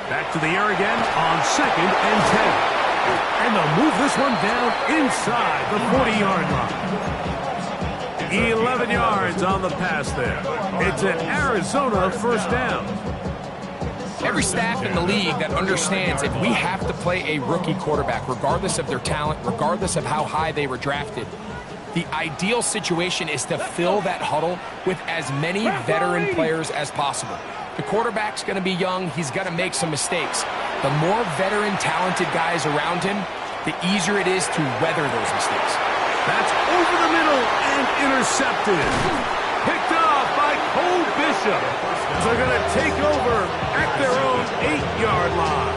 Back to the air again on 2nd and 10. And they'll move this one down inside the 40-yard line. 11 yards on the pass there. It's an Arizona first down. Every staff in the league that understands if we have to play a rookie quarterback, regardless of their talent, regardless of how high they were drafted, the ideal situation is to fill that huddle with as many veteran players as possible. The quarterback's going to be young. He's going to make some mistakes. The more veteran, talented guys around him, the easier it is to weather those mistakes. That's over the middle and intercepted. Picked off by Cole Bishop. They're going to take over at their own 8-yard line.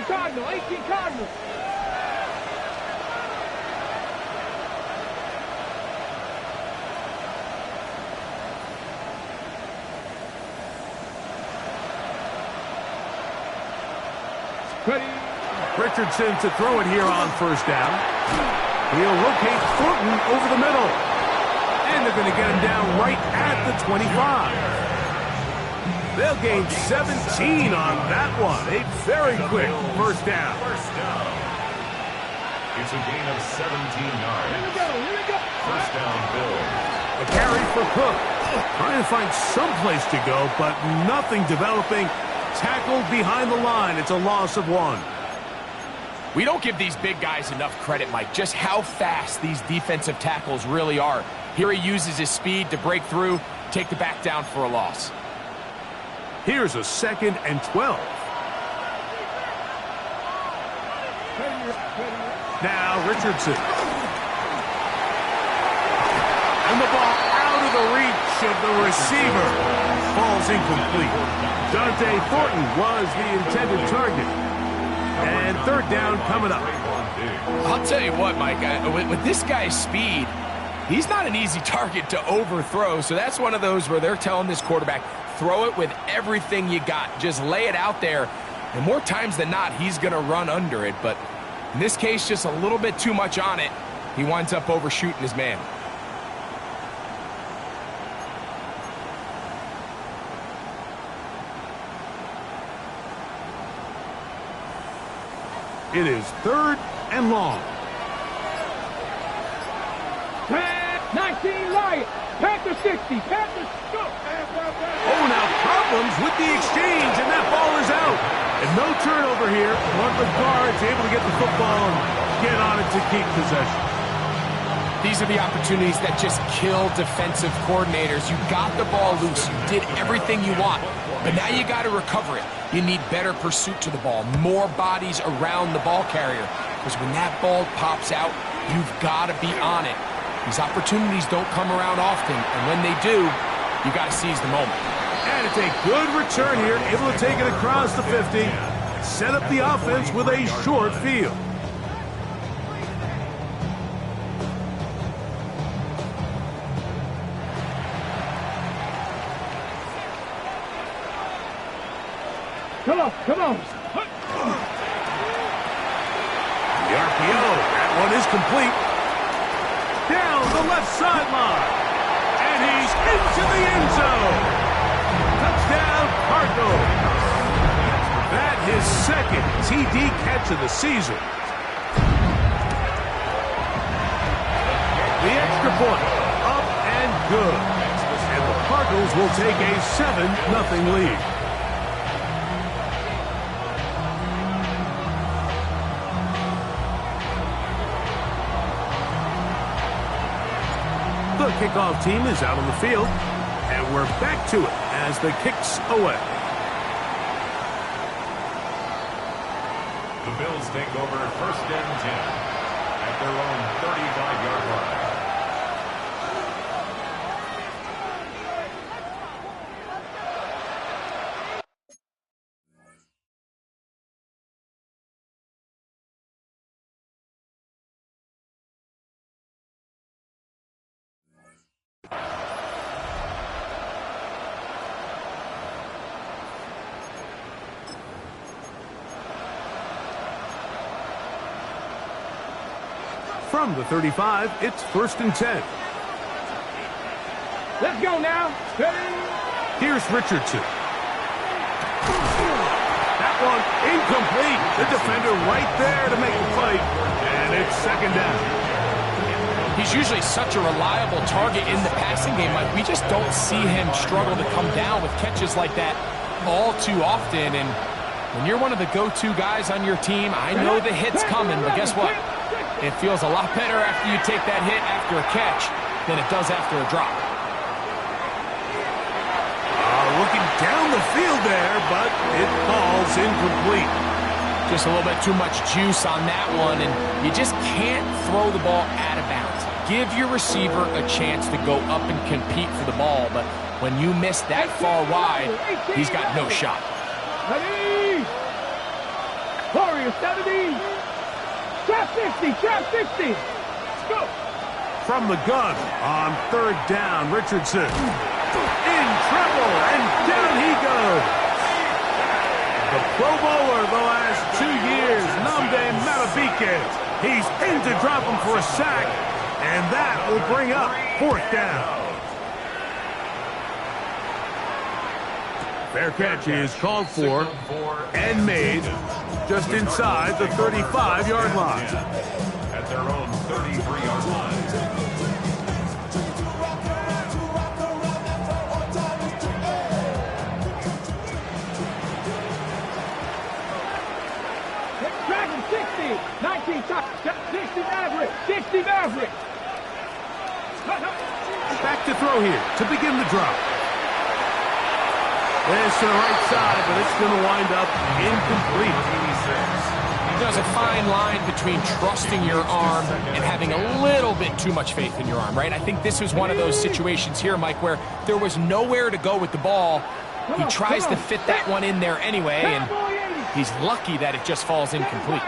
Cardinals, 18 Cardinals. Richardson to throw it here on first down. He'll locate Thornton over the middle. And they're going to get him down right at the 25. They'll gain 17 on that one. A very quick first down. It's a gain of 17 yards. Here we go. First down, Bills. A carry for Cook. Trying to find some place to go, but nothing developing. Tackled behind the line. It's a loss of 1. We don't give these big guys enough credit, Mike, just how fast these defensive tackles really are. Here he uses his speed to break through, take the back down for a loss. Here's a 2nd and 12. Now Richardson. And the ball out of the reach of the receiver. Falls incomplete. Dante Thornton was the intended target. And third down coming up. I'll tell you what, Mike, with this guy's speed, he's not an easy target to overthrow. So that's one of those where they're telling this quarterback, throw it with everything you got. Just lay it out there. And more times than not, he's going to run under it. But in this case, just a little bit too much on it. He winds up overshooting his man. It is 3rd and long. 19 Lions. Panther 60. Panther. Oh, now problems with the exchange, and that ball is out. And no turnover here. One of the guards able to get the football and get on it to keep possession. These are the opportunities that just kill defensive coordinators. You got the ball loose. You did everything you want. But now you got to recover it. You need better pursuit to the ball, more bodies around the ball carrier. Because when that ball pops out, you've got to be on it. These opportunities don't come around often, and when they do, you got to seize the moment. And it's a good return here, able to take it across the 50, set up the offense with a short field. Come on, come on. The RPO, that one is complete. Down the left sideline. And he's into the end zone. Touchdown, Cardinals. That his 2nd TD catch of the season. The extra point, up and good. And the Cardinals will take a 7-0 lead. The kickoff team is out on the field, and we're back to it as the kick's away. The Bills take over 1st and 10 at their own 35-yard line. From the 35, it's 1st and 10. Let's go now. Ready? Here's Richardson. That one incomplete. The defender right there to make the fight. And it's 2nd down. He's usually such a reliable target in the passing game. Like, we just don't see him struggle to come down with catches like that all too often. And when you're one of the go-to guys on your team, I know the hit's coming, but guess what? It feels a lot better after you take that hit after a catch than it does after a drop. Looking down the field there, but it falls incomplete. Just a little bit too much juice on that one, and you just can't throw the ball out of bounds. Give your receiver a chance to go up and compete for the ball, but when you miss that far wide, he's got no shot. Ready? Warriors 70. Trap 60. Trap 60. Go. From the gun on 3rd down, Richardson. In trouble, and down he goes. The Pro Bowler the last 2 years, Nnamdi Madubuike. He's aimed to drop him for a sack, and that will bring up 4th down. Fair catch is called for and made just inside the 35-yard line. At their own 33-yard line. Dragon 60. 19 top. 60 Maverick. 60 Maverick. Back to throw here to begin the drop. This to the right side, but it's going to wind up incomplete. There's a fine line between trusting your arm and having a little bit too much faith in your arm, right? I think this was one of those situations here, Mike, where there was nowhere to go with the ball. He tries to fit that one in there anyway, and he's lucky that it just falls incomplete.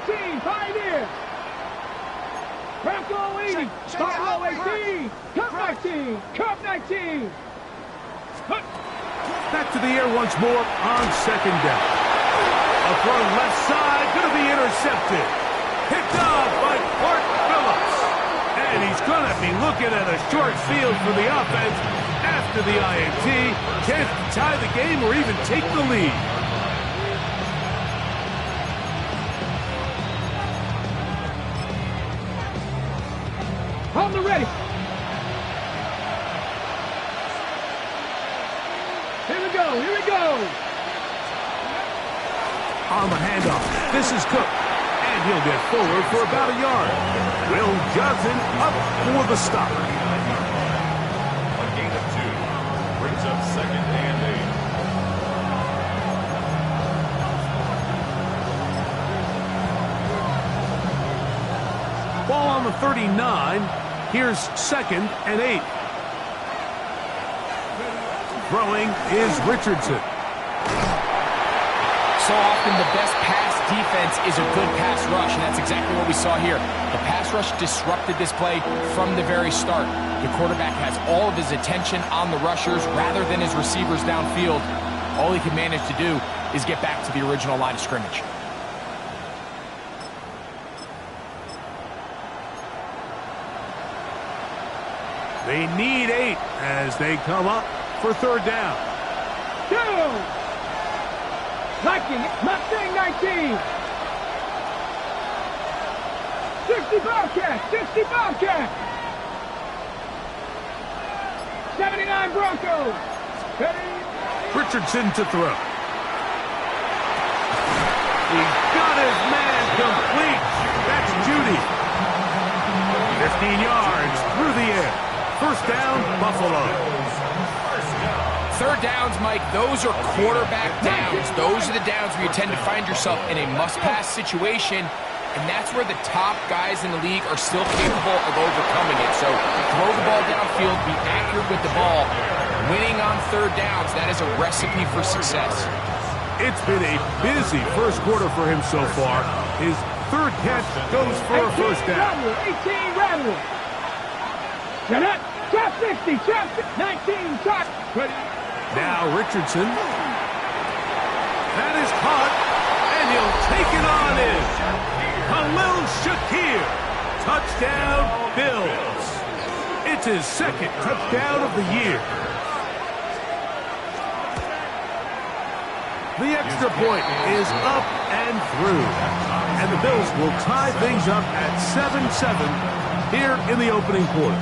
18, Pioneer. Bronco 80, Bronco 18, Cup 19, Cup 19. Back to the air once more on 2nd down. A throw left side, going to be intercepted. Picked off by Clark Phillips. And he's going to be looking at a short field for the offense after the INT. Chance to tie the game or even take the lead. On the ready. Here we go, here we go. On the handoff, this is Cook. And he'll get forward for about a yard. Will Johnson up for the stop. A gain of 2. Brings up 2nd and 8. Ball on the 39. Here's 2nd and 8. Throwing is Richardson. So often the best pass defense is a good pass rush, and that's exactly what we saw here. The pass rush disrupted this play from the very start. The quarterback has all of his attention on the rushers rather than his receivers downfield. All he can manage to do is get back to the original line of scrimmage. They need 8 as they come up for 3rd down. Go! Liking it. Mustang 19. 60 Bobcat. 60 Bobcat. 79 Broncos. Ready? Richardson to throw. He got his man complete. That's Judy. 15 yards through the air. 1st down, Buffalo. 3rd downs, Mike, those are quarterback downs. Those are the downs where you tend to find yourself in a must-pass situation, and that's where the top guys in the league are still capable of overcoming it. So throw the ball downfield, be accurate with the ball. Winning on 3rd downs, that is a recipe for success. It's been a busy 1st quarter for him so far. His 3rd catch goes for a 1st down. 18 Rattler. Trap 60, trap 19, trap. Now Richardson. That is caught, and he'll take it on in. Khalil Shakir Touchdown, Bills. It's his second touchdown of the year. The extra point is up and through. And the Bills will tie things up at 7-7 here in the opening quarter.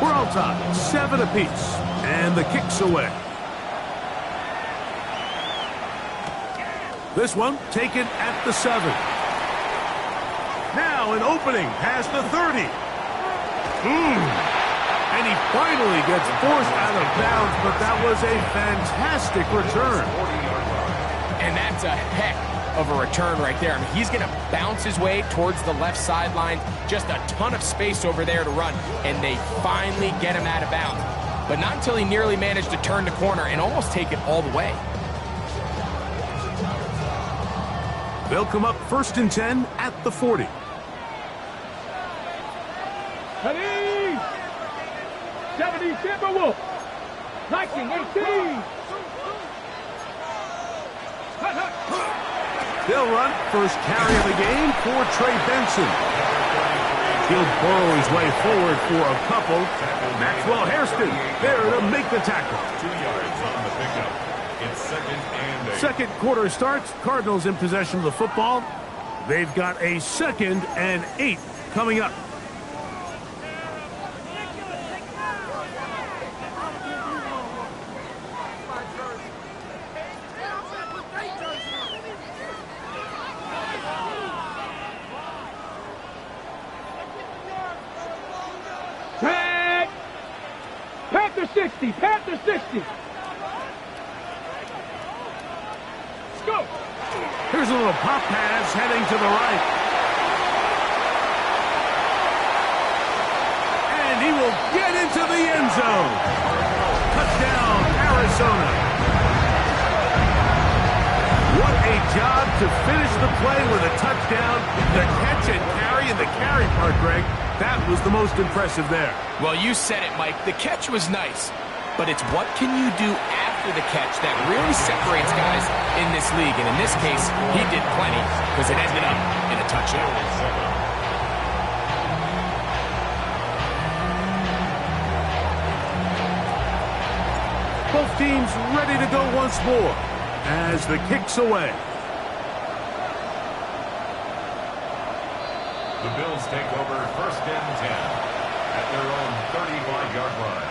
We're on top, 7 apiece. And the kick's away. This one taken at the 7. Now an opening past the 30. And he finally gets forced out of bounds, but that was a fantastic return. And that's a heck of a return right there. I mean, he's going to bounce his way towards the left sideline. Just a ton of space over there to run, and they finally get him out of bounds. But not until he nearly managed to turn the corner and almost take it all the way. They'll come up 1st and 10 at the 40. Ready? 70 Timberwolves. 1918. They'll run first carry of the game for Trey Benson. He'll burrow his way forward for a couple. Maxwell Hairston there to make the tackle. 2 yards on the pickup. It's 2nd and 8. Second quarter starts. Cardinals in possession of the football. They've got a 2nd and 8 coming up. Tag! Panther 60! Panther 60! Let's go! Here's a little pop pass heading to the right. And he will get into the end zone. Touchdown, Arizona. What a job to finish the play with a touchdown. The catch and carry, and the carry part, Greg, that was the most impressive there. Well, you said it, Mike. The catch was nice, but it's what can you do after the catch that really separates guys in this league. And in this case, he did plenty because it ended up in a touchdown. Both teams ready to go once more as the kick's away. The Bills take over 1st and 10 at their own 35-yard line.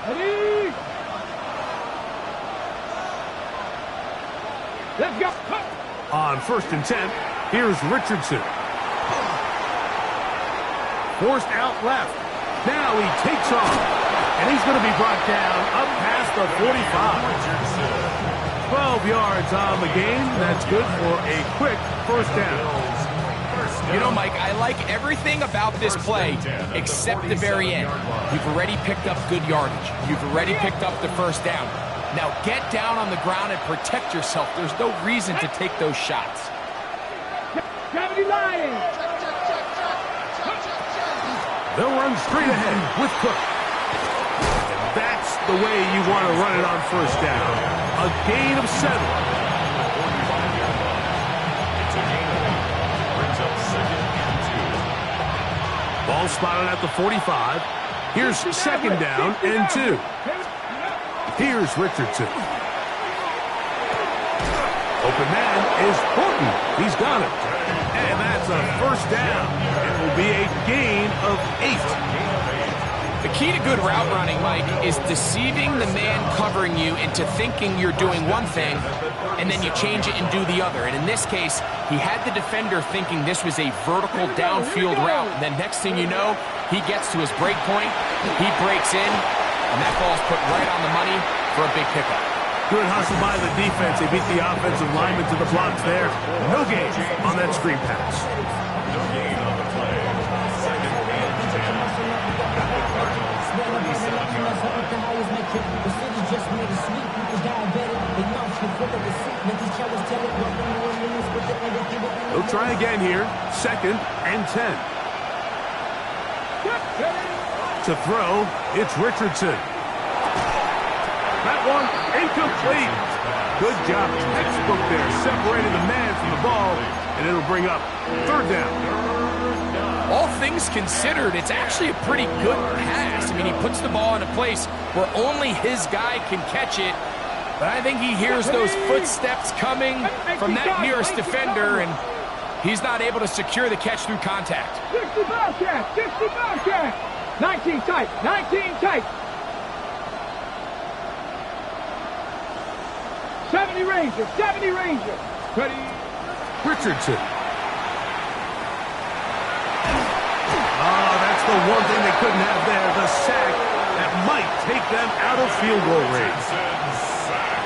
Ready? Let's go! On 1st and 10, here's Richardson. Forced out left. Now he takes off, and he's going to be brought down up past the 45. 12 yards on the game. That's good for a quick 1st down. You know, Mike, I like everything about this play except the very end. You've already picked up good yardage. You've already picked up the 1st down. Now get down on the ground and protect yourself. There's no reason to take those shots. Gravity line! They'll run straight ahead with Cook. And that's the way you want to run it on 1st down. A gain of 7. Ball spotted at the 45. Here's 2nd down and 2. Here's Richardson. Open man is Horton. He's got it. And that's a 1st down. It will be a gain of 8. The key to good route running, Mike, is deceiving the man covering you into thinking you're doing one thing, and then you change it and do the other. And in this case, he had the defender thinking this was a vertical downfield route. And then next thing you know, he gets to his break point, he breaks in, and that ball's put right on the money for a big pickup. Good hustle by the defense. They beat the offensive lineman to the blocks there. No gain on that screen pass. No gain on the play. 2nd and 10. At the 47-yard line. He'll try again here. 2nd and 10. To throw, it's Richardson. That one incomplete. Good job, textbook there, separating the man from the ball, and it'll bring up 3rd down. All things considered, it's actually a pretty good pass. I mean, he puts the ball in a place where only his guy can catch it. But I think he hears those footsteps coming from that nearest defender, and he's not able to secure the catch through contact. 60 Bobcat, 60 Bobcat. 19 tight, 19 tight. 70 Rangers, 70 Rangers. Ready? Richardson. Oh, that's the one thing they couldn't have there, the sack that might take them out of field goal range.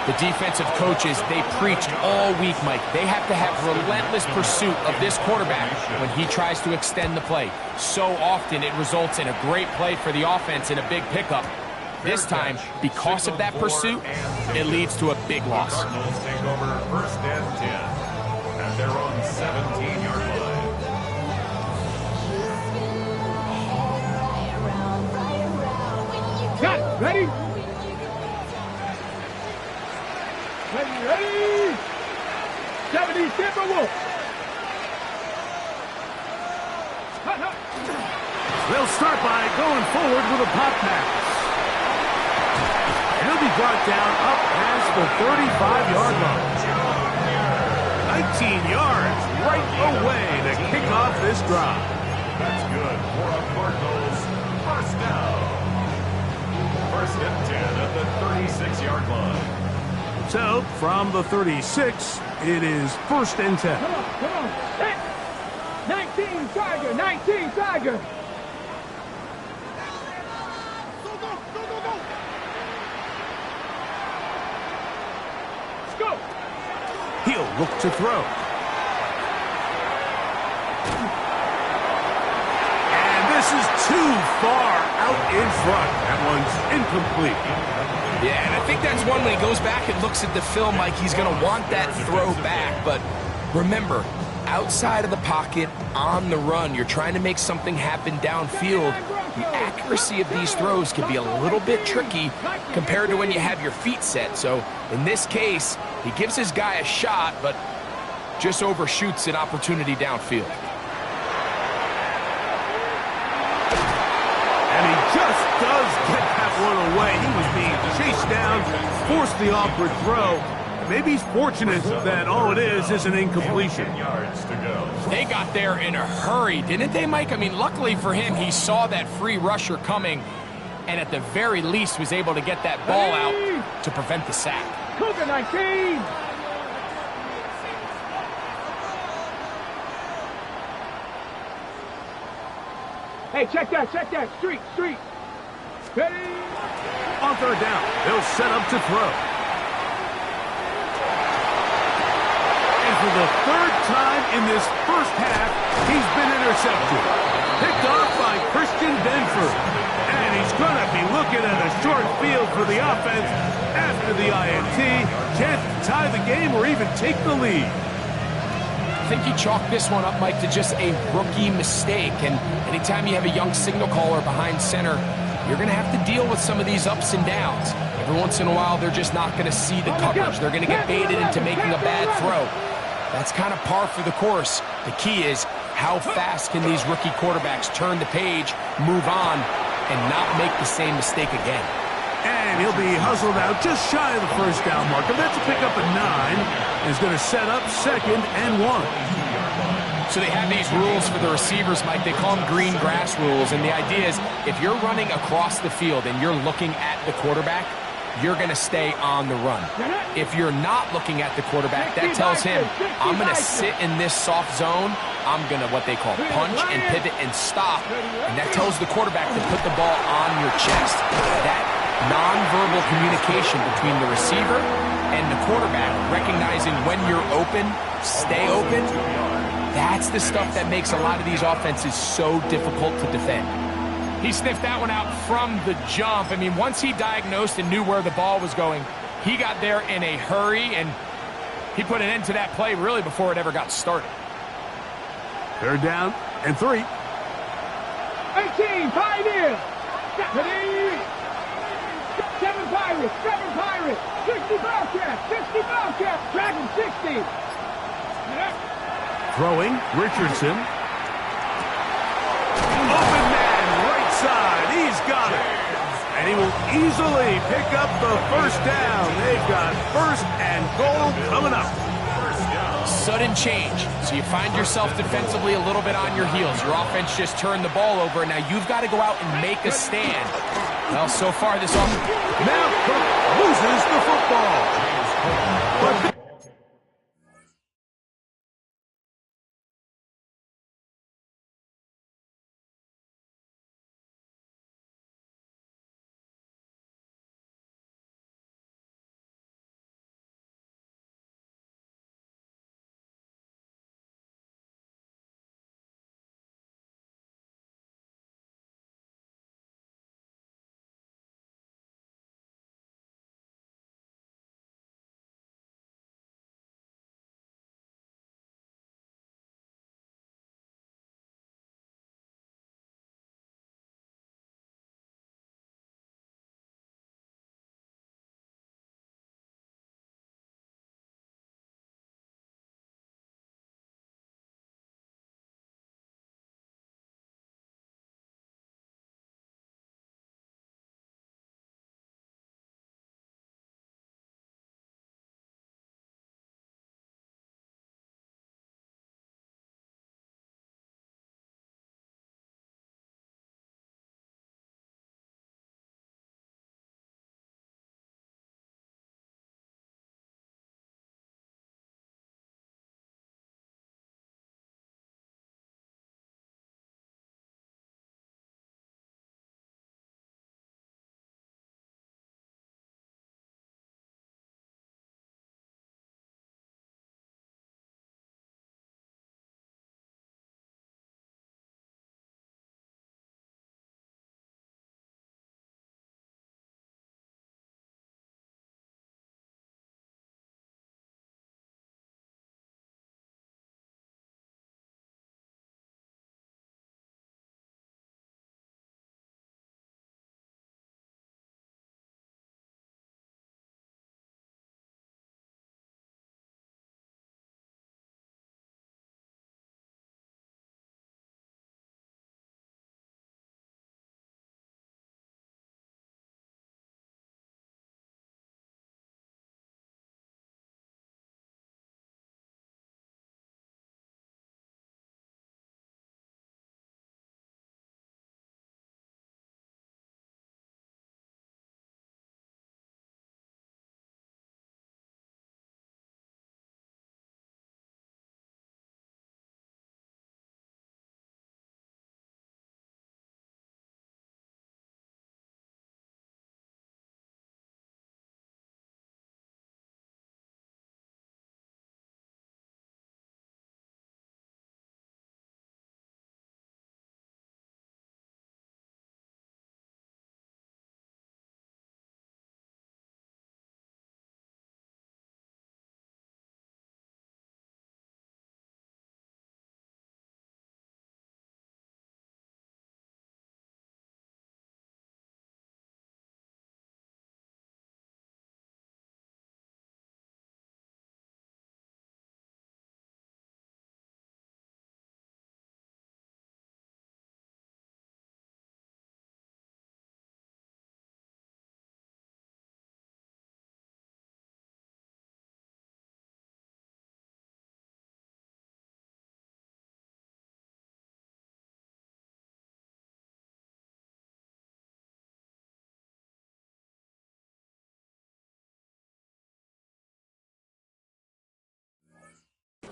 The defensive coaches, they preached all week, Mike. They have to have relentless pursuit of this quarterback when he tries to extend the play. So often it results in a great play for the offense and a big pickup. This time, because of that pursuit, it leads to a big loss. Cardinals take over 1st and 10 at their own 17-yard line. Got it. Ready? Ready? 70 Timberwolves. They'll start by going forward with a pop pass. He'll be brought down up past the 35-yard line. 19 yards right away to kick off this drive. That's good for the Cardinals. 1st down. 1st and 10 at the 36-yard line. So, from the 36, it is 1st and 10. Come on. Hey. 19 Tiger, 19 Tiger. Let's go. He'll look to throw. And this is too far out in front. That one's incomplete. Yeah, and I think that's one when he goes back and looks at the film like he's going to want that throw back. But remember, outside of the pocket, on the run, you're trying to make something happen downfield. The accuracy of these throws can be a little bit tricky compared to when you have your feet set. So in this case, he gives his guy a shot, but just overshoots an opportunity downfield. And he just does get that one away. He was being chased down, forced the awkward throw. Maybe he's fortunate that all it is an incompletion. 10 yards to go. They got there in a hurry, didn't they, Mike? I mean, luckily for him, he saw that free rusher coming and at the very least was able to get that ball out to prevent the sack. Cougar 19. Hey, check that. Street. Ready? On 3rd down, they'll set up to throw. And for the 3rd time in this 1st half, he's been intercepted. Picked off by Christian Benford. And he's going to be looking at a short field for the offense after the INT. Chance to tie the game or even take the lead. I think you chalk this one up, Mike, to just a rookie mistake. And anytime you have a young signal caller behind center, you're going to have to deal with some of these ups and downs. Every once in a while, they're just not going to see the coverage. They're going to get baited into making a bad throw. That's kind of par for the course. The key is how fast can these rookie quarterbacks turn the page, move on, and not make the same mistake again. And he'll be hustled out just shy of the 1st down marker. That's a pickup at 9. Is going to set up 2nd and 1. So they have these rules for the receivers, Mike. They call them green grass rules. And the idea is if you're running across the field and you're looking at the quarterback, you're going to stay on the run. If you're not looking at the quarterback, that tells him, I'm going to sit in this soft zone. I'm going to, what they call, punch and pivot and stop. And that tells the quarterback to put the ball on your chest. That nonverbal communication between the receiver and the quarterback, recognizing when you're open, stay open, that's the stuff that makes a lot of these offenses so difficult to defend. He sniffed that one out from the jump. I mean, once he diagnosed and knew where the ball was going, he got there in a hurry, and he put an end to that play really before it ever got started. Third down and 3. 18, pioneer. Ready? 7 Pirates, 60 Bobcats, 60 Bobcats, Dragon 60. Throwing, Richardson. Open man, right side. He's got it. And he will easily pick up the first down. They've got first and goal coming up. Sudden change. So you find yourself defensively a little bit on your heels. Your offense just turned the ball over, and now you've got to go out and make a stand. Well, so far this offense... Now Cook loses the football. But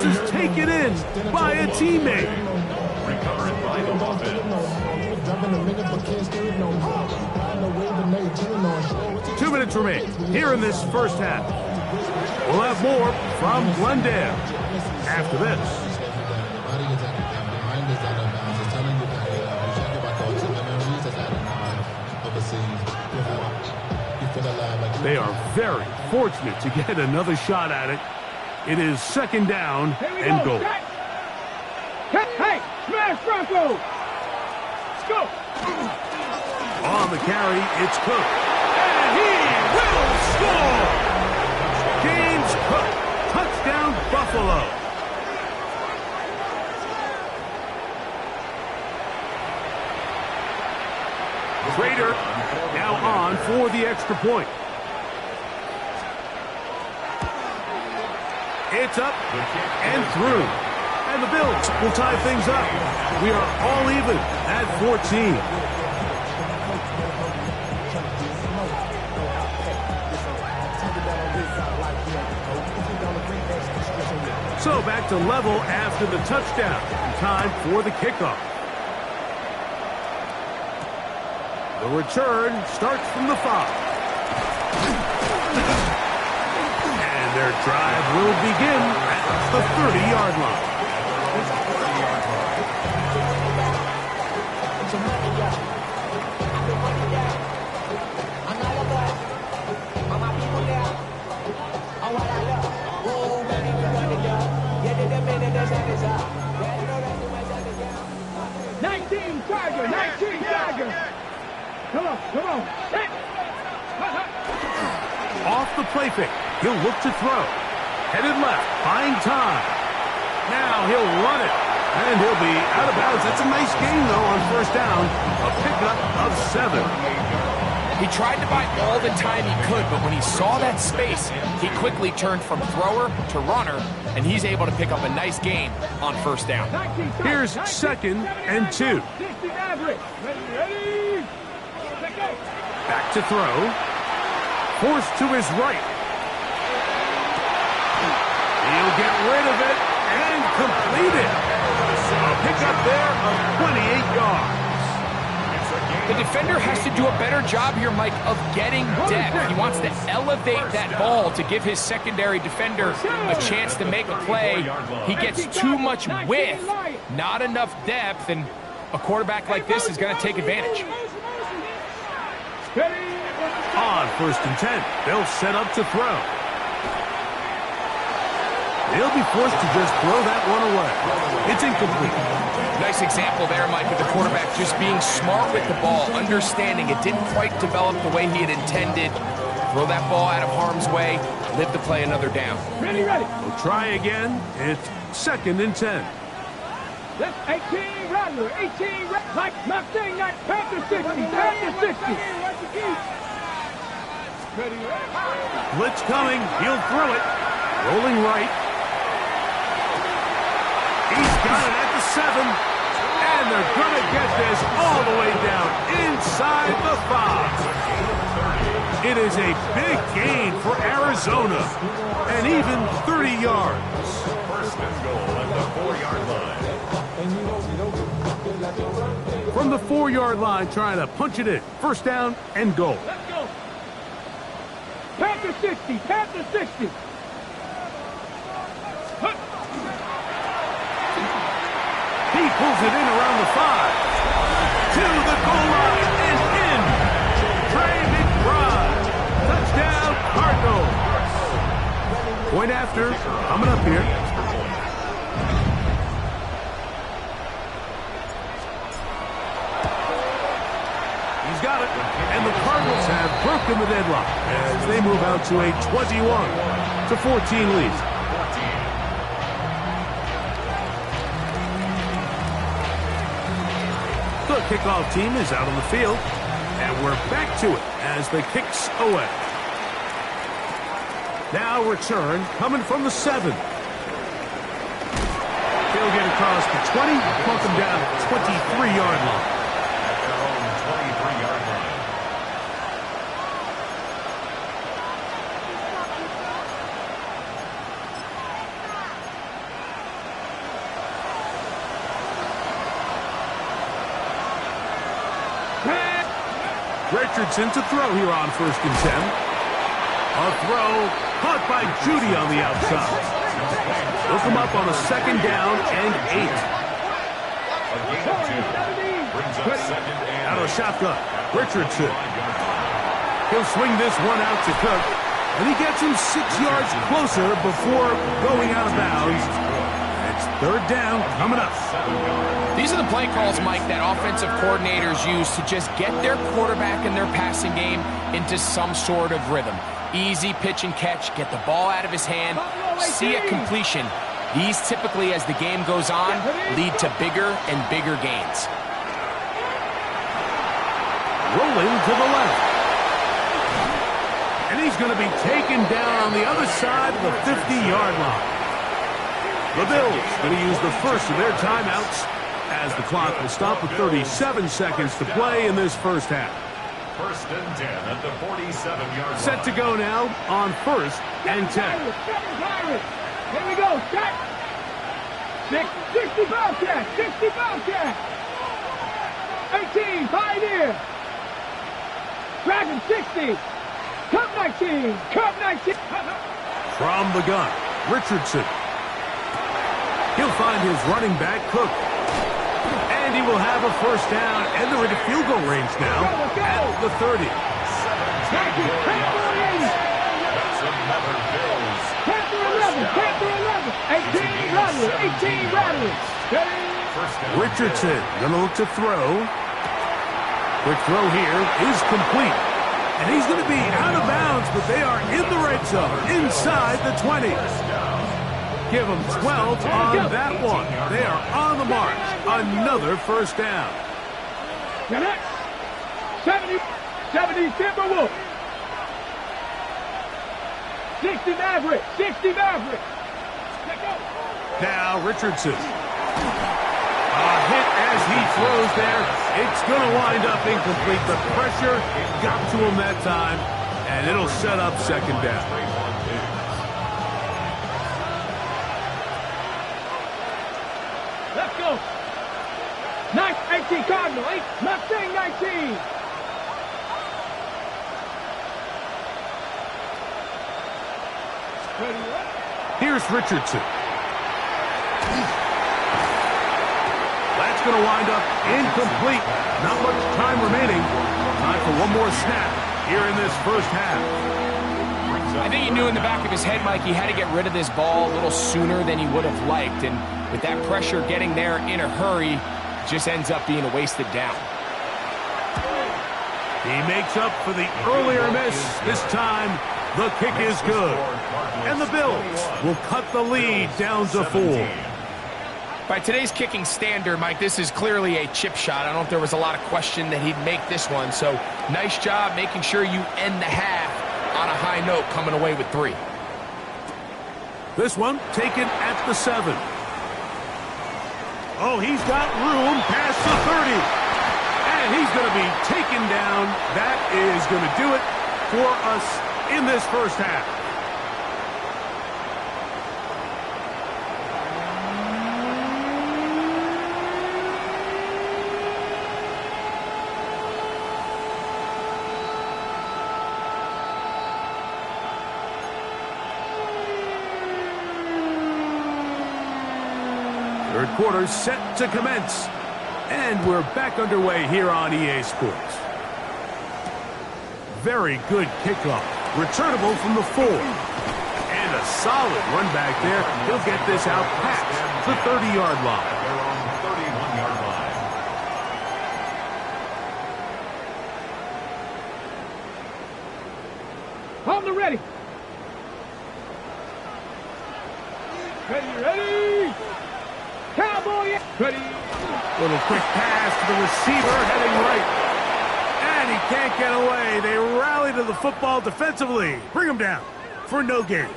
is taken in by a teammate. Recovered by the offense. 2 minutes remain here in this first half. We'll have more from Glendale after this. They are very fortunate to get another shot at it. It is second down and goal. Hey, Smash Bronco. Let's go. On the carry, it's Cook. And he will score! James Cook, touchdown Buffalo. Prater now on for the extra point. It's up and through. And the Bills will tie things up. We are all even at 14. So back to level after the touchdown. Time for the kickoff. The return starts from the 5. And their drive will begin at the 30-yard line. Come on. Hey. Off the play fake. He'll look to throw. Headed left, buying time. Now he'll run it. And he'll be out of bounds. That's a nice gain, though, on first down. A pickup of 7. He tried to buy all the time he could, but when he saw that space, he quickly turned from thrower to runner, and he's able to pick up a nice gain on first down. Here's 2nd and 2. Back to throw. Forced to his right. He'll get rid of it and complete it. A pickup there of 28 yards. The defender has to do a better job here, Mike, of getting depth. He wants to elevate that ball to give his secondary defender a chance to make a play. He gets too much width, not enough depth, and a quarterback like this is going to take advantage. On 1st and 10, they'll set up to throw. They'll be forced to just throw that one away. It's incomplete. Nice example there, Mike, of the quarterback just being smart with the ball, understanding it didn't quite develop the way he had intended. Throw that ball out of harm's way, live to play another down. Ready. We'll try again. It's 2nd and 10. That's 18 Rattler, 18 like Mustang, not Panther 60, Panther 60. Blitz coming. He'll throw it. Rolling right. He's got it at the 7. And they're going to get this all the way down inside the 5. It is a big gain for Arizona. And even 30 yards. First and goal at the 4-yard line. From the 4-yard line, trying to punch it in. First down and goal. Let's go. Panther 60, Panther 60. He pulls it in around the 5. To the goal line and in. Trey McBride. Touchdown, Cardinals. Point after. Coming up here. He's got it. And the Cardinals have broken the deadlock as they move out to a 21-14 lead. The kickoff team is out on the field, and we're back to it as the kicks away. Now return coming from the 7. They'll get across the 20, plunk them down at the 23-yard line. At their own 23-yard line. Richardson to throw here on 1st and 10. A throw caught by Judy on the outside. They'll come up on a 2nd down and 8. A gain of 2 brings up 2nd and Out of 8. shotgun, Richardson. He'll swing this one out to Cook, and he gets him 6 yards closer before going out of bounds. It's Third down coming up. These are the play calls, Mike, that offensive coordinators use to just get their quarterback and their passing game into some sort of rhythm. Easy pitch and catch, get the ball out of his hand, see a completion. These typically, as the game goes on, lead to bigger and bigger gains. Rolling to the left. And he's going to be taken down on the other side of the 50-yard line. The Bills going to use the first of their timeouts as the clock will stop with 37 seconds to play in this first half. First and 10 at the 47-yard line. Set to go now on first and 10. Here we go. Set. 60 Bobcat. 60 Bobcat. 18. Pioneer. Dragon 60. Cup 19. Cup 19. From the gun, Richardson. He'll find his running back, Cook. And he will have a first down, and they're into field goal range now at the 30. 17 That's another Bills. Panther 11. 18 Rattlers. 18 Rattlers. Richardson going to look to throw. Quick throw here is complete. And he's going to be out of bounds, but they are in the red zone, inside the 20. Give them 12 on that one. They are on the march. Another first down. 70 Timberwolf. 60 Maverick. 60 Maverick. Now Richardson. A hit as he throws there. It's going to wind up incomplete. The pressure got to him that time, and it'll set up second down. Let's go. 18 Cardinal. 8 Mustang 19. Here's Richardson. That's going to wind up incomplete. Not much time remaining. Time for one more snap here in this first half. I think he knew in the back of his head, Mike, he had to get rid of this ball a little sooner than he would have liked. And with that pressure getting there in a hurry, it just ends up being a wasted down. He makes up for the earlier miss. This time, the kick is good. And the Bills will cut the lead down to 4. By today's kicking standard, Mike, this is clearly a chip shot. I don't know if there was a lot of question that he'd make this one. So nice job making sure you end the half on a high note, coming away with 3. This one taken at the 7. Oh, he's got room past the 30. And he's going to be taken down. That is going to do it for us in this first half. Third quarter set to commence. And we're back underway here on EA Sports. Very good kickoff. Returnable from the 4. And a solid run back there. He'll get this out past the 30-yard line. They're on the 31-yard line. On the ready. Ready. Cowboy. Ready. Little quick pass to the receiver heading right. And he can't get away. They rally to the football defensively. Bring him down for no gain.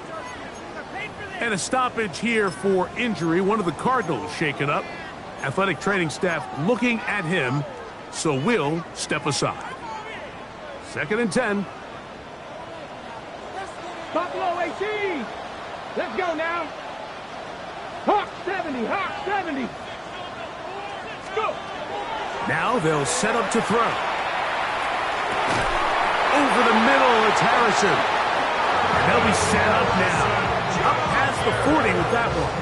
And a stoppage here for injury. One of the Cardinals shaken up. Athletic training staff looking at him, so we'll step aside. 2nd and 10. Buffalo 18. Let's go now. Hawk 70. Hawk 70. Let's go. Now they'll set up to throw. Over the middle, it's Harrison. And they'll be set up now. Up past the 40 with that one.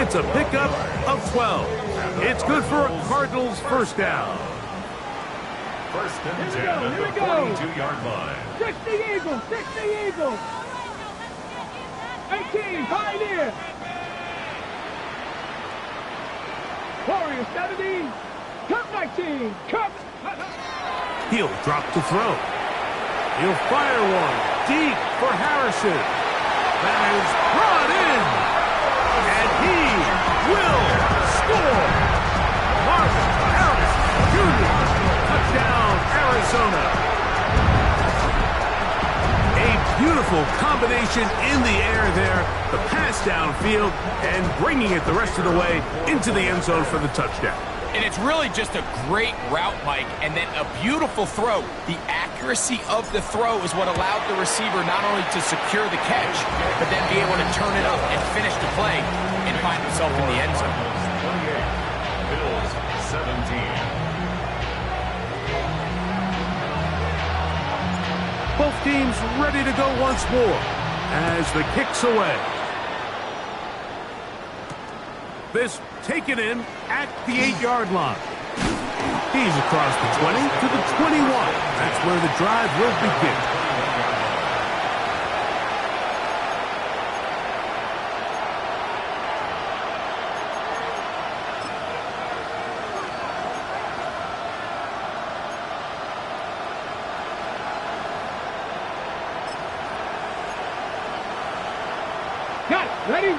It's a pickup of 12. It's good for a Cardinals first down. First and 10 at the 42-yard line. 60 Eagles. 60 Eagles. 18 Pioneer. Warriors 70. Cup 19. Cup. He'll drop to throw. He'll fire one deep for Harrison. That is brought in. And he will score. Marvin Harrison Jr. Touchdown, Arizona. A beautiful combination in the air there. The pass downfield and bringing it the rest of the way into the end zone for the touchdown. And it's really just a great route, Mike, and then a beautiful throw. The accuracy of the throw is what allowed the receiver not only to secure the catch, but then be able to turn it up and finish the play and find himself in the end zone. 28, Bills 17. Both teams ready to go once more as the kick's away. This taken in at the 8-yard line. He's across the 20 to the 21. That's where the drive will begin. Got it. Ready?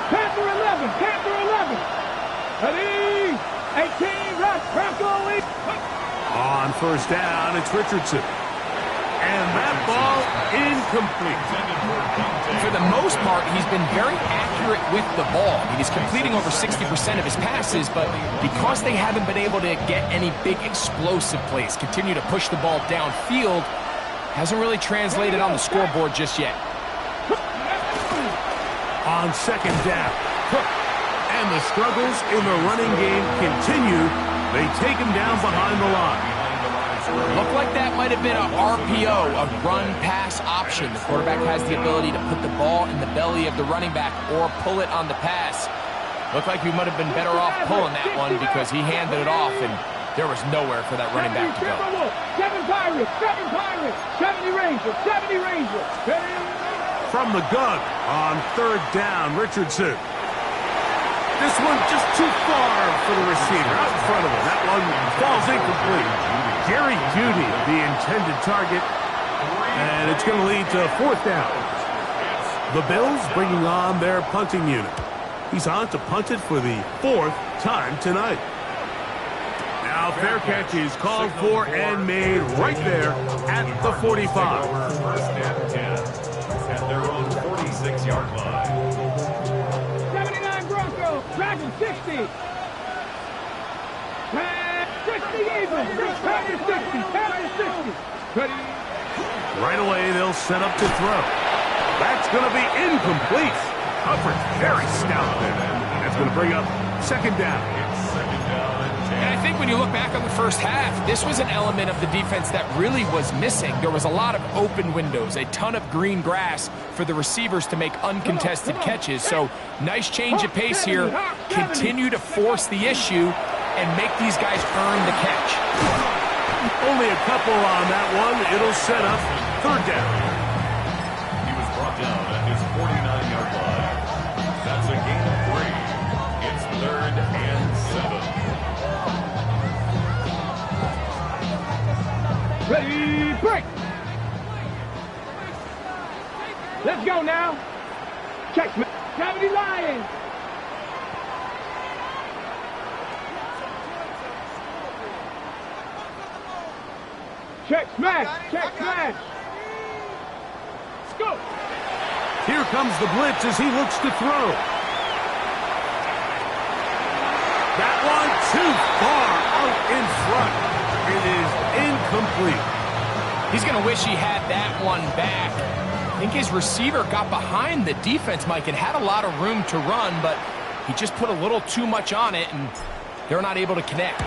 Panther 11. Panther 11. Ready? 18. Rush. Bronco 8. On first down, it's Richardson. And that ball incomplete. For the most part, he's been very accurate with the ball. I mean, he's completing over 60% of his passes, but because they haven't been able to get any big explosive plays, continue to push the ball downfield, hasn't really translated on the scoreboard just yet. On second down, Cook. And the struggles in the running game continue. They take him down behind the line. Looked like that might have been a RPO, a run-pass option. The quarterback has the ability to put the ball in the belly of the running back or pull it on the pass. Looked like we might have been better off pulling that one because he handed it off, and there was nowhere for that running back to go. 7 Pirates. 7 Pirates. 70 Rangers. 70 Rangers. From the gun on third down, Richardson. This one just too far for the receiver, out in front of him. That one falls incomplete. Jerry Jeudy, the intended target, and it's going to lead to fourth down. The Bills bringing on their punting unit. He's on to punt it for the fourth time tonight. Now fair catch is called for and made right there at the 45. First and 10 at their own 46-yard line. 79 Broncos. Dragon 60. 60 Eagles. 60. 60. Ready. Right away, they'll set up to throw. That's going to be incomplete. Coverage very stout there. That's going to bring up second down. It's second down and 10. And I think when you look back on the first half, this was an element of the defense that really was missing. There was a lot of open windows, a ton of green grass for the receivers to make uncontested catches. So nice change of pace here. Continue to force the issue and make these guys earn the catch. Only a couple on that one. It'll set up third down. He was brought down at his 49-yard line. That's a gain of 3. It's third and 7. Ready, break. Let's go now. Check, 70 Lions. Check, smash. Check, smash. Let's go. Here comes the blitz as he looks to throw. That one too far out in front. It is incomplete. He's going to wish he had that one back. I think his receiver got behind the defense, Mike, and had a lot of room to run, but he just put a little too much on it, and they're not able to connect.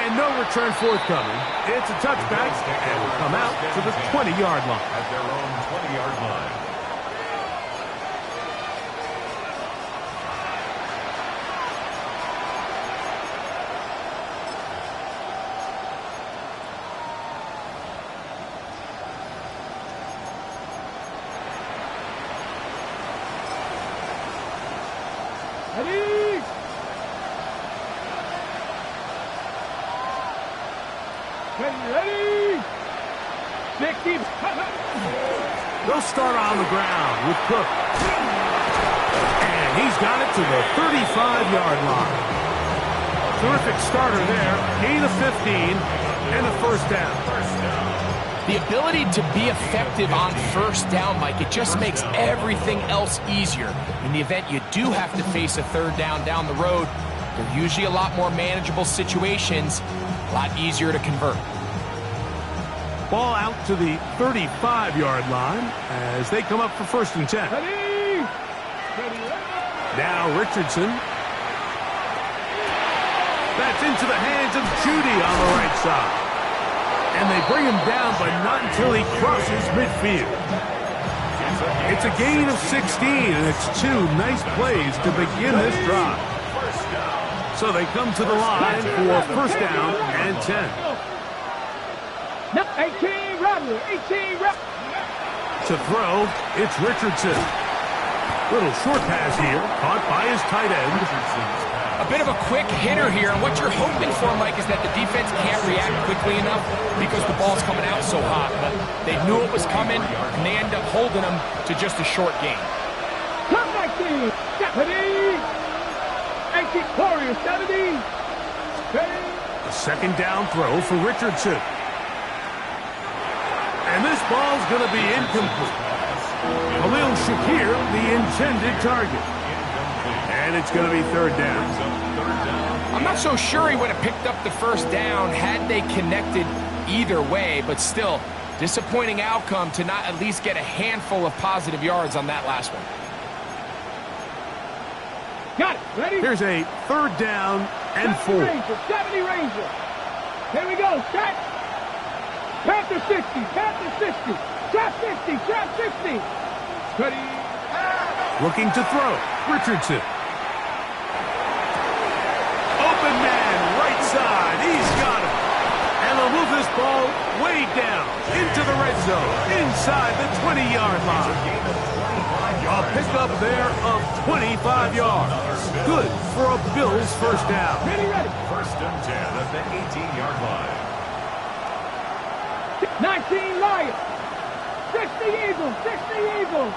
And no return forthcoming. It's a touchback and will come out to the 20-yard line. At their own 20-yard line. Ready? Ready? 60. They'll start on the ground with Cook. And he's got it to the 35-yard line. Terrific starter there. Gain of 15 and a first down. The ability to be effective on first down, Mike, it just makes everything else easier. In the event you do have to face a third down the road, they're usually a lot more manageable situations, a lot easier to convert. Ball out to the 35-yard line as they come up for 1st and 10. Ready? Now Richardson. That's into the hands of Judy on the right side. And they bring him down, but not until he crosses midfield. It's a gain of 16, and it's 2 nice plays to begin this drive. So they come to the line for 1st down and 10. Now 18 Rattler, 18 Rattler. To throw, it's Richardson. Little short pass here, caught by his tight end. A bit of a quick hitter here, and what you're hoping for, Mike, is that the defense can't react quickly enough because the ball's coming out so hot. But they knew it was coming, and they end up holding them to just a short gain. Come back in. 70. 18 Warriors, 70. A 2nd down throw for Richardson. And this ball's going to be incomplete. Khalil Shakir, the intended target. And it's going to be 3rd down. I'm not so sure he would have picked up the 1st down had they connected either way, but still, disappointing outcome to not at least get a handful of positive yards on that last one. Got it. Ready? Here's a 3rd down and 4. 70 Ranger. Here we go. Set. Panther 60. Panther 60. Trap 60. Trap 60. Ready. Looking to throw. Richardson. Open man, right side. He's got it. And they'll move this ball way down into the red zone, inside the 20-yard line. A pickup there of 25 yards. Good for a Bills 1st down. Ready. 1st and 10 at the 18-yard line. 19 Lions. 60 Eagles. 60 Eagles.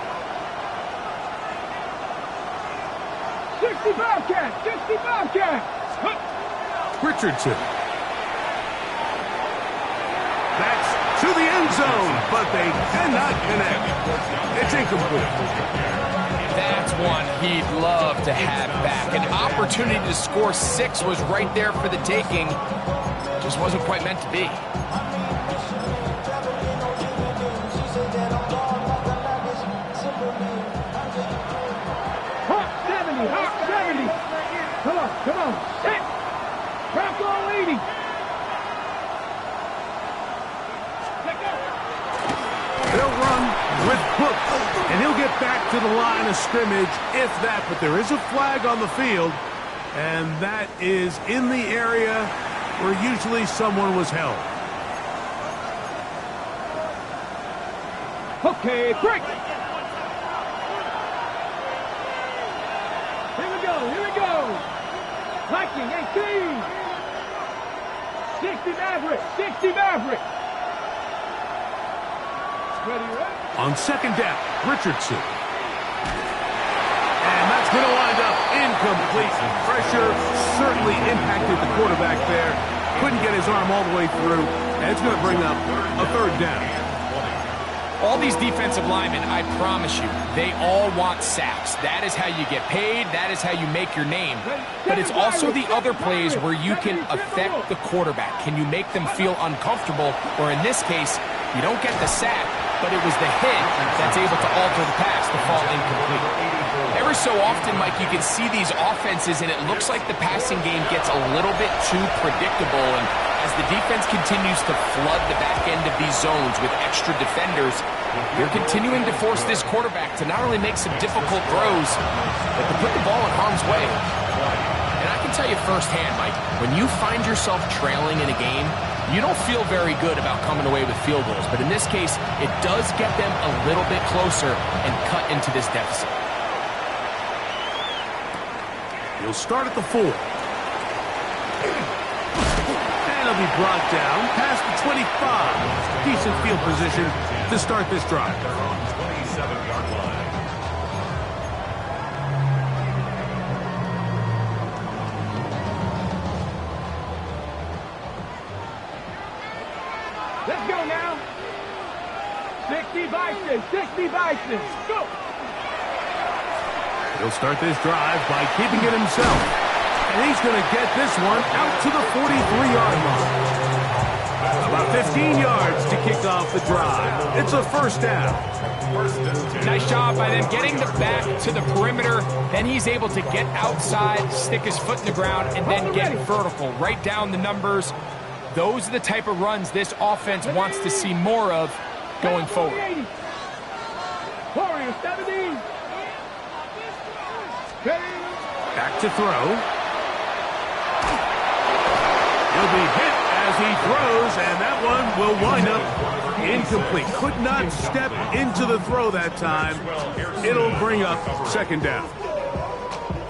60 Bobcats. 60 Bobcats. Richardson. That's to the end zone, but they cannot connect. It's incomplete. That's one he'd love to have back. An opportunity to score 6 was right there for the taking. Just wasn't quite meant to be. Hawk 70. Hawk 70. Come on. Set. Bronco 80. They'll run with Cook, and he'll get back to the line of scrimmage, if that. But there is a flag on the field, and that is in the area where usually someone was held. Okay, break. Here we go. Viking 18. 60 Maverick. 60 Maverick. Ready. On 2nd down, Richardson. And that's going to wind up incomplete. Pressure certainly impacted the quarterback there. Couldn't get his arm all the way through. And it's going to bring up a 3rd down. All these defensive linemen, I promise you, they all want sacks. That is how you get paid. That is how you make your name. But it's also the other plays where you can affect the quarterback. Can you make them feel uncomfortable? Or in this case, you don't get the sack, but it was the hit that's able to alter the pass to fall incomplete. Ever so often, Mike, you can see these offenses, and it looks like the passing game gets a little bit too predictable. And as the defense continues to flood the back end of these zones with extra defenders, they're continuing to force this quarterback to not only make some difficult throws, but to put the ball in harm's way. And I can tell you firsthand, Mike, when you find yourself trailing in a game, you don't feel very good about coming away with field goals. But in this case, it does get them a little bit closer and cut into this deficit. He'll start at the 4. And he'll be brought down past the 25. Decent field position to start this drive. They're on 27-yard line. Let's go now. 60 Bison, 60 Bison. Go. He'll start this drive by keeping it himself. And he's going to get this one out to the 43-yard line. About 15 yards to kick off the drive. It's a first down. Nice job by them getting the back to the perimeter. Then he's able to get outside, stick his foot in the ground, and then get vertical. Right down the numbers. Those are the type of runs this offense wants to see more of going forward. Warrior 70. Back to throw. He'll be hit as he throws, and that one will wind up incomplete. Could not step into the throw that time. It'll bring up second down.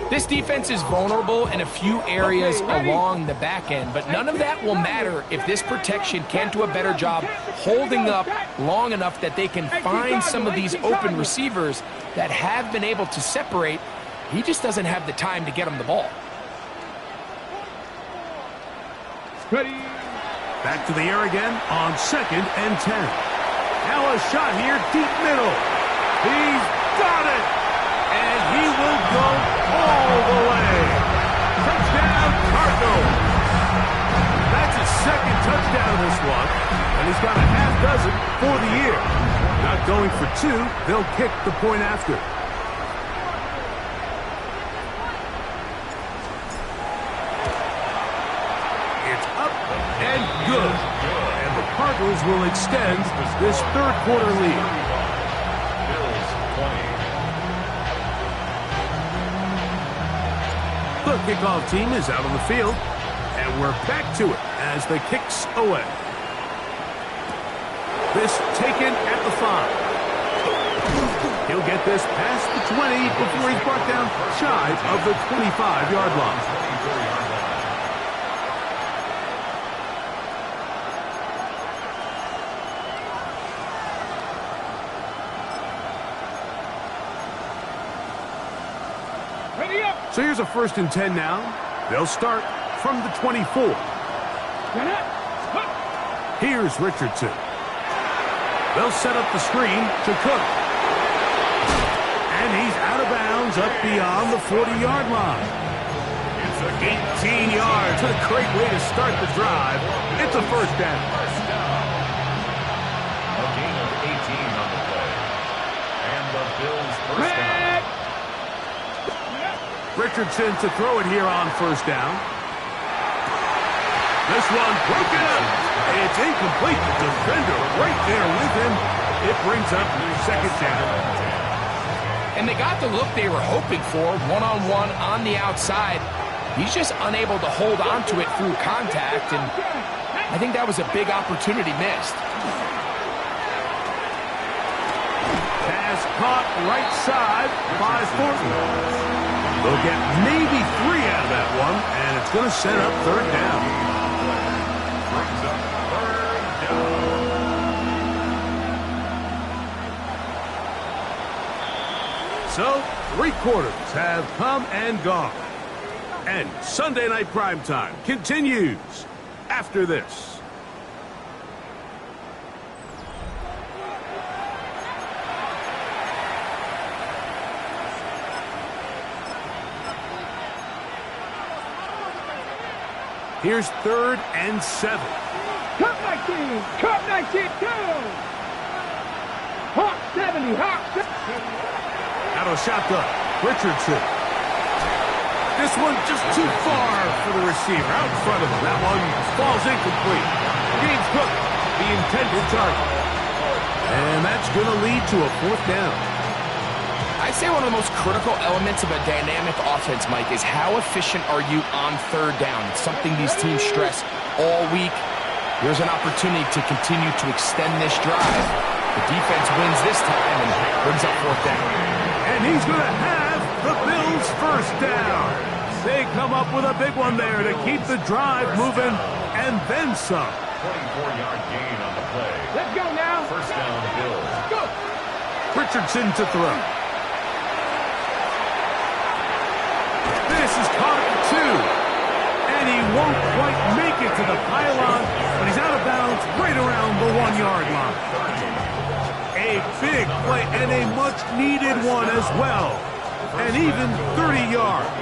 This defense is vulnerable in a few areas along the back end, but none of that will matter if this protection can't do a better job holding up long enough that they can find some of these open receivers that have been able to separate. He just doesn't have the time to get him the ball. Ready. Back to the air again on 2nd and 10. Now a shot here, deep middle. He's got it. And he will go all the way. Touchdown, Cardinals. That's his second touchdown of this one. And he's got a half dozen for the year. Not going for 2. They'll kick the point after. And good. And the Cardinals will extend this third quarter lead. Bills 20. The kickoff team is out on the field. And we're back to it as the kicks away. This taken at the 5. He'll get this past the 20 before he's brought down shy of the 25-yard line. So here's a 1st and 10 now. They'll start from the 24. Here's Richardson. They'll set up the screen to Cook. And he's out of bounds up beyond the 40-yard line. It's 18 yards. A great way to start the drive. It's a first down. A gain of 18 on the play. And the Bills first down. Richardson to throw it here on first down. This one broken up. It's incomplete. The defender right there with him. It brings up second down. And they got the look they were hoping for, one-on-one on the outside. He's just unable to hold on to it through contact, and I think that was a big opportunity missed. Pass caught right side by Thornton. They'll get maybe 3 out of that one, and it's going to set up third down. Brings up third down. So, 3 quarters have come and gone. And Sunday Night Primetime continues after this. Here's 3rd and 7. Cup 19, Cup 19, go! Hawk 70, Hawk 70. Out of shotgun, Richardson. This one just too far for the receiver, out in front of him. That one falls incomplete. James Cook, the intended target. And that's going to lead to a 4th down. I'd say one of the most critical elements of a dynamic offense, Mike, is how efficient are you on third down? It's something these teams stress all week. Here's an opportunity to continue to extend this drive. The defense wins this time and brings up 4th down. And he's going to have the Bills' first down. They come up with a big one there to keep the drive moving, and then some. 24-yard gain on the play. Let's go now. First down, Bills. Go. Richardson to throw. This is caught at 2. And he won't quite make it to the pylon, but he's out of bounds right around the 1-yard line. A big play and a much-needed one as well. And even 30 yards.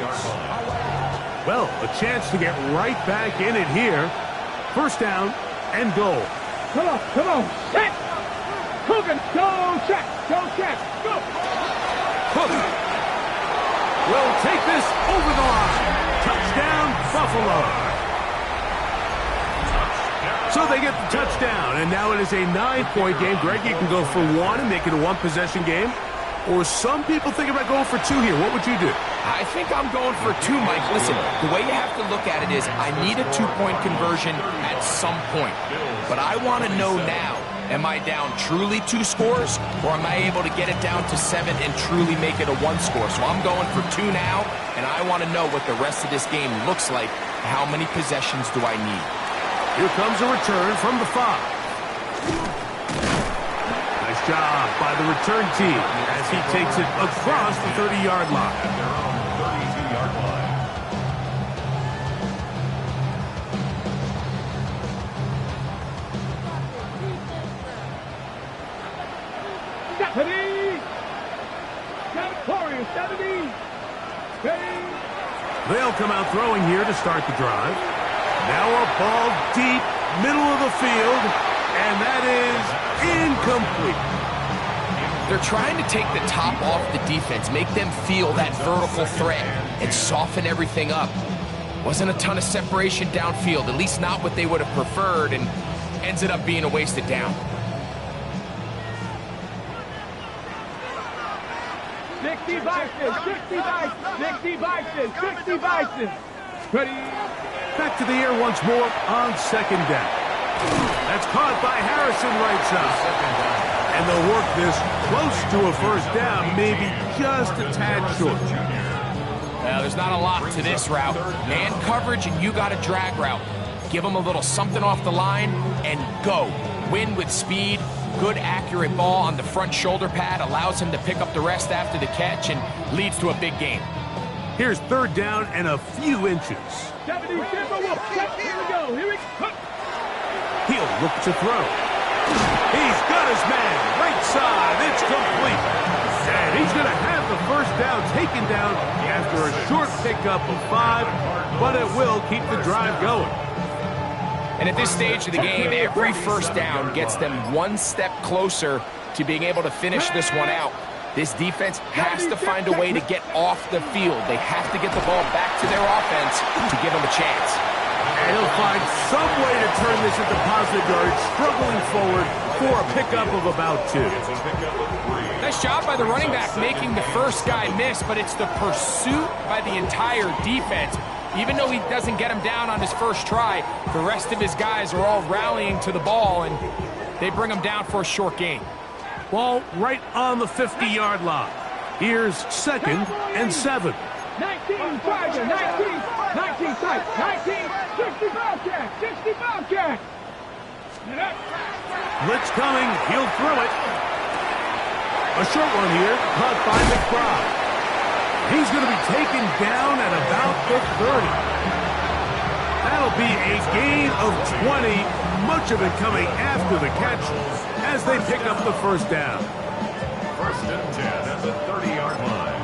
Well, a chance to get right back in it here. First down and goal. Come on. Check. Coogan, go check. Go. Cook will take this over the line. Touchdown, Buffalo. So they get the touchdown, and now it is a 9-point game. Greg, you can go for 1 and make it a 1-possession game. Or some people think about going for 2 here. What would you do? I think I'm going for 2, Mike. Listen, the way you have to look at it is I need a 2-point conversion at some point. But I want to know now, am I down truly 2 scores, or am I able to get it down to 7 and truly make it a 1 score? So I'm going for 2 now, and I want to know what the rest of this game looks like. How many possessions do I need? Here comes a return from the 5. Nice job by the return team as he takes it across the 30-yard line. At their own 32-yard line. Warriors, 70. They'll come out throwing here to start the drive. Now a ball deep, middle of the field, and that is incomplete. They're trying to take the top off the defense, make them feel that vertical threat, and soften everything up. Wasn't a ton of separation downfield, at least not what they would have preferred, and ends it up being a wasted down. 60 vices. Ready? Back to the air once more on second down. That's caught by Harrison right side. And they'll work this close to a first down, maybe just a tad short. Well, there's not a lot to this route. Man coverage and you got a drag route. Give them a little something off the line and go. Win with speed. Good, accurate ball on the front shoulder pad allows him to pick up the rest after the catch and leads to a big gain. Here's third down and a few inches. 70, here we go. He'll look to throw. He's got his man right side. It's complete. And he's going to have the first down taken down after a short pickup of 5, but it will keep the drive going. And at this stage of the game, every first down gets them one step closer to being able to finish this one out. This defense has to find a way to get off the field. They have to get the ball back to their offense to give them a chance. And he'll find some way to turn this into positive yards, struggling forward for a pickup of about 2. Nice job by the running back making the first guy miss, but it's the pursuit by the entire defense. Even though he doesn't get him down on his first try, the rest of his guys are all rallying to the ball, and they bring him down for a short gain. Ball right on the 50-yard line. Here's second and 7. 19, Tiger, 19 tight, 19, 60 Bobcat. Blitz coming, he'll throw it. A short one here, caught by McBride. He's going to be taken down at about the 30. That'll be a gain of 20, much of it coming after the catch as they pick up the first down. First and 10 at the 30-yard line.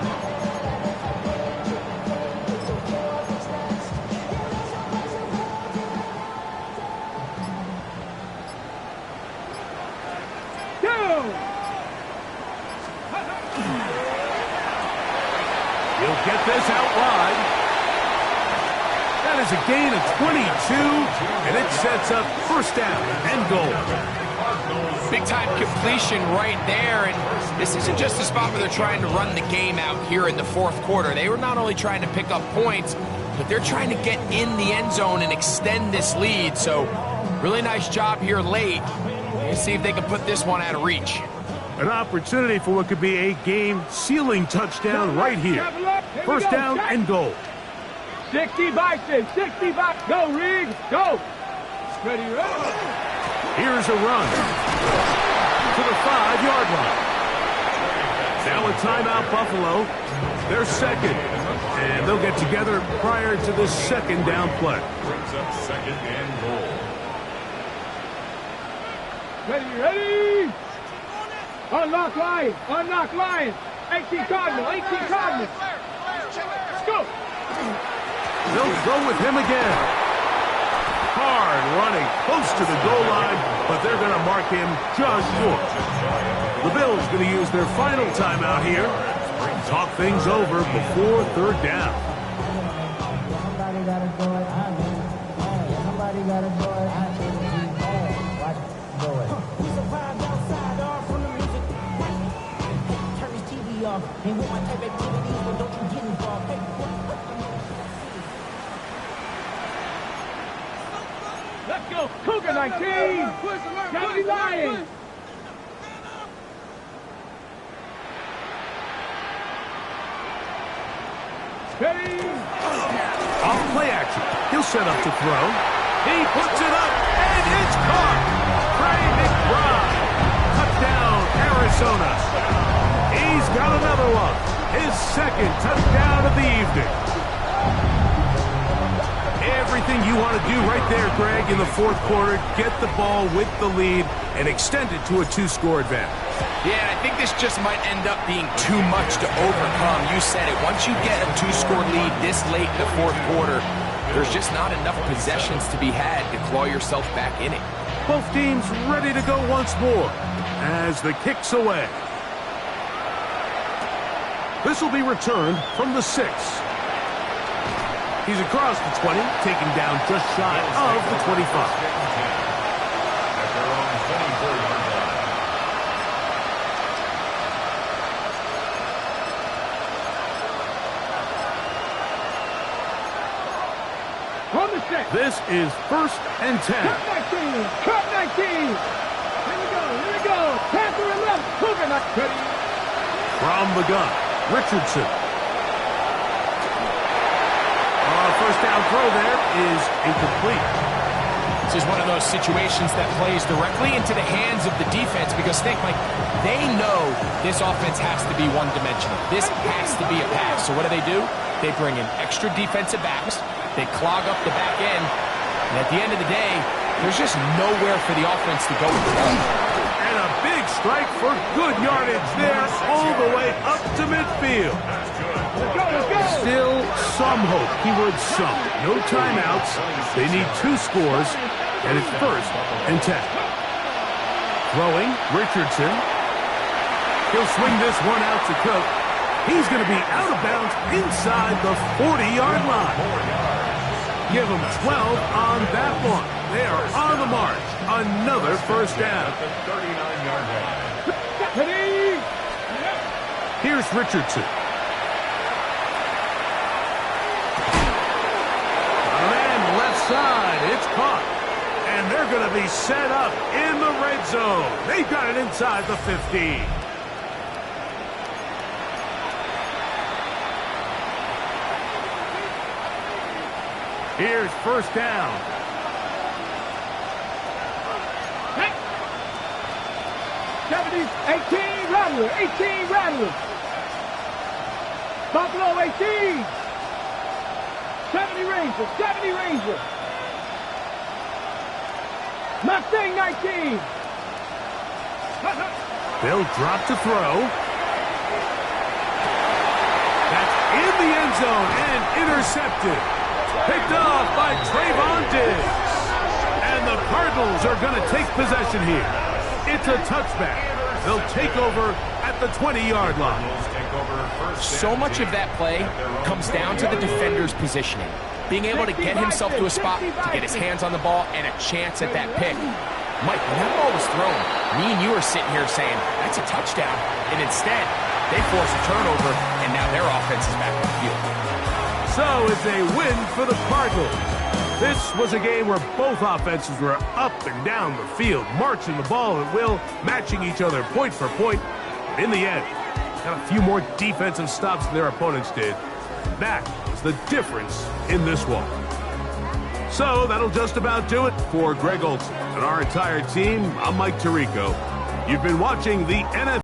He'll get this out wide. That is a gain of 22, and it sets up first down and goal. Big-time completion right there, and this isn't just a spot where they're trying to run the game out here in the fourth quarter. They were not only trying to pick up points, but they're trying to get in the end zone and extend this lead. So really nice job here late. Let's see if they can put this one out of reach. An opportunity for what could be a game-sealing touchdown right here. First down and goal. 60 boxes, 60 boxes. Go, Reed, go. Ready, ready. Here's a run to the 5-yard line. Now a timeout, Buffalo. They're second, and they'll get together prior to the second down play. Brings up second and goal. Ready, ready. Unlock line, unlock line. 18 Cardinals, 18 Cardinals. Let's go. They'll go with him again. Hard running, close to the goal line, but they're going to mark him just short. The Bills going to use their final timeout here. Talk things over before third down. Somebody got to do it. Somebody got to do it. Watch it. Do it. We survived outside off from the music. Turn this TV off. Ain't with my type activities, but don't you get involved. Let's go. Cougar 19. County Lions. Ready. Off play action. He'll set up to throw. He puts it up, and it's caught. Trey McBride. Touchdown, Arizona. He's got another one. His second touchdown of the evening. Everything you want to do right there, Greg, in the fourth quarter. Get the ball with the lead and extend it to a 2-score advantage. Yeah, I think this just might end up being too much to overcome. You said it. Once you get a 2-score lead this late in the fourth quarter, there's just not enough possessions to be had to claw yourself back in it. Both teams ready to go once more as the kick's away. This will be returned from the 6. He's across the 20, taken down just shy of the 25. At their own 24-yard line. On the set. This is 1st and 10. Cut 19. Cut 19. Here we go. Here we go. Panther and left. Cougar 19. Ready. From the gun, Richardson. First down throw there is incomplete. This is one of those situations that plays directly into the hands of the defense because think, like, they know this offense has to be one-dimensional. This has to be a pass. So what do? They bring in extra defensive backs. They clog up the back end. And at the end of the day, there's just nowhere for the offense to go with the ball. And a big strike for good yardage there all the way up to midfield. Let's go. Let's go. Still some hope. Keyword some. No timeouts. They need 2 scores, and it's 1st and 10. Throwing, Richardson. He'll swing this one out to Cook. He's going to be out of bounds inside the 40-yard line. Give them 12 on that one. They are on the march. Another first down. At the 39-yard line. Ready. Here's Richardson. Side, it's caught, and they're going to be set up in the red zone. They've got it inside the 15. Here's first down. Hey. 70, 18 Rattler, 18 Rattler. Buffalo 18. 70 Ranger, 70 Ranger. Mustang 19. They'll drop to throw. That's in the end zone and intercepted. Picked off by Trayvon Diggs. And the Cardinals are going to take possession here. It's a touchback. They'll take over at the 20-yard line. So much of that play comes down to the defender's positioning. Being able to get himself to a spot, to get his hands on the ball, and a chance at that pick. Mike, when that ball was thrown, me and you are sitting here saying, that's a touchdown. And instead, they force a turnover, and now their offense is back on the field. So it's a win for the Cardinals. This was a game where both offenses were up and down the field, marching the ball at will, matching each other point for point. In the end, got a few more defensive stops than their opponents did. That was the difference in this one. So that'll just about do it for Greg Olson and our entire team. I'm Mike Tirico. You've been watching the NFL.